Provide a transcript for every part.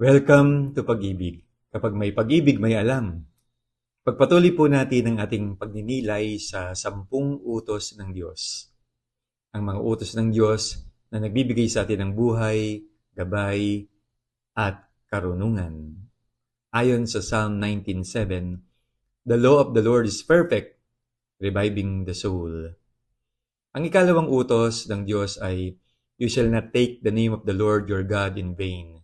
Welcome to Pag-ibig. Kapag may pag-ibig, may alam. Pagpatuloy po natin ang ating pagninilay sa 10 utos ng Diyos. Ang mga utos ng Diyos na nagbibigay sa atin ng buhay, gabay, at karunungan. Ayon sa Psalm 19:7, "The law of the Lord is perfect, reviving the soul." Ang ikalawang utos ng Diyos ay, "You shall not take the name of the Lord your God in vain."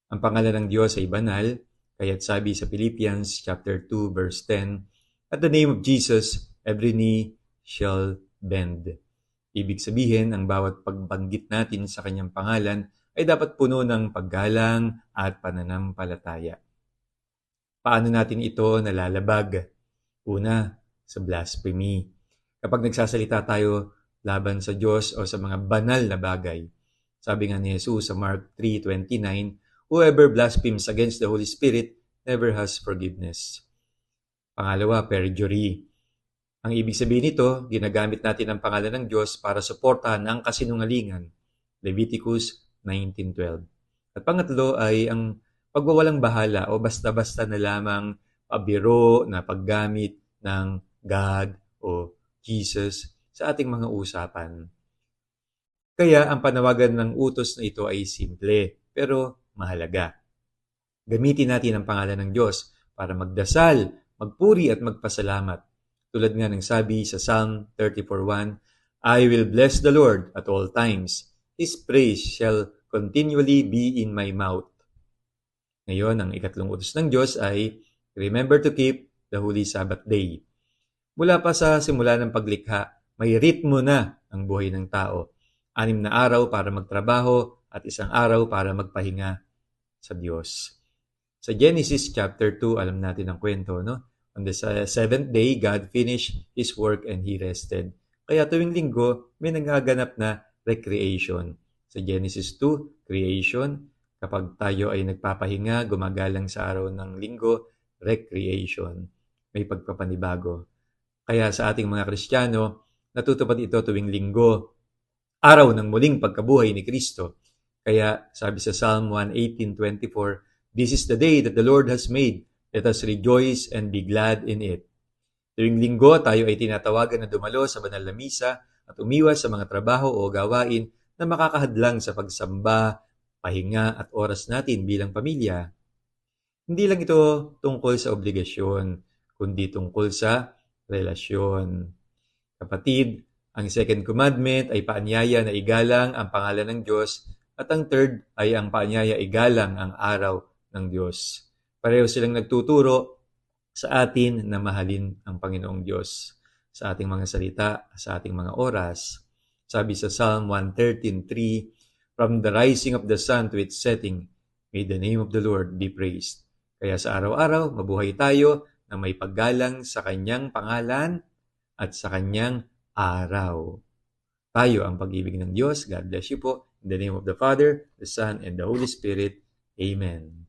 Ang pangalan ng Diyos ay banal, kaya't sabi sa Philippians chapter 2 verse 10, "At the name of Jesus, every knee shall bend." Ibig sabihin, ang bawat pagbanggit natin sa kanyang pangalan ay dapat puno ng paggalang at pananampalataya. Paano natin ito nalalabag? Una, sa blasphemy. Kapag nagsasalita tayo laban sa Diyos o sa mga banal na bagay. Sabi nga ni Jesus sa Mark 3:29, "Whoever blasphemes against the Holy Spirit never has forgiveness." Pangalawa, perjury. Ang ibig sabihin nito, ginagamit natin ang pangalan ng Diyos para suportahan ang kasinungalingan. Leviticus 19:12. At pangatlo ay ang pagwawalang bahala o basta-basta na lamang pabiro na paggamit ng God o Jesus sa ating mga usapan. Kaya ang panawagan ng utos na ito ay simple pero mahalaga. Gamitin natin ang pangalan ng Diyos para magdasal, magpuri at magpasalamat. Tulad nga ng sabi sa Psalm 34:1, "I will bless the Lord at all times. His praise shall continually be in my mouth." Ngayon, ang ikatlong utos ng Diyos ay, "Remember to keep the Holy Sabbath Day." Mula pa sa simula ng paglikha, may ritmo na ang buhay ng tao. 6 na araw para magtrabaho at 1 araw para magpahinga sa Diyos. Sa Genesis chapter 2, alam natin ang kwento, no? On the seventh day, God finished His work and He rested. Kaya tuwing linggo, may nagaganap na recreation. Sa Genesis 2, creation. Kapag tayo ay nagpapahinga, gumagalang sa araw ng linggo, recreation. May pagpapanibago. Kaya sa ating mga Kristiyano, natutupad ito tuwing linggo, araw ng muling pagkabuhay ni Kristo. Kaya sabi sa Psalm 118:24, "This is the day that the Lord has made. Let us rejoice and be glad in it." Tuwing linggo, tayo ay tinatawagan na dumalo sa banal na misa at umiwas sa mga trabaho o gawain na makakahadlang sa pagsamba, pahinga at oras natin bilang pamilya. Hindi lang ito tungkol sa obligasyon, kundi tungkol sa relasyon. Kapatid, ang second commandment ay paanyaya na igalang ang pangalan ng Diyos at ang third ay ang paanyaya igalang ang araw ng Diyos. Pareho silang nagtuturo sa atin na mahalin ang Panginoong Diyos sa ating mga salita, sa ating mga oras. Sabi sa Psalm 113:3, "From the rising of the sun to its setting, may the name of the Lord be praised." Kaya sa araw-araw, mabuhay tayo na may paggalang sa Kanyang pangalan at sa Kanyang araw. Tayo ang pag-ibig ng Diyos. God bless you po. In the name of the Father, the Son, and the Holy Spirit. Amen.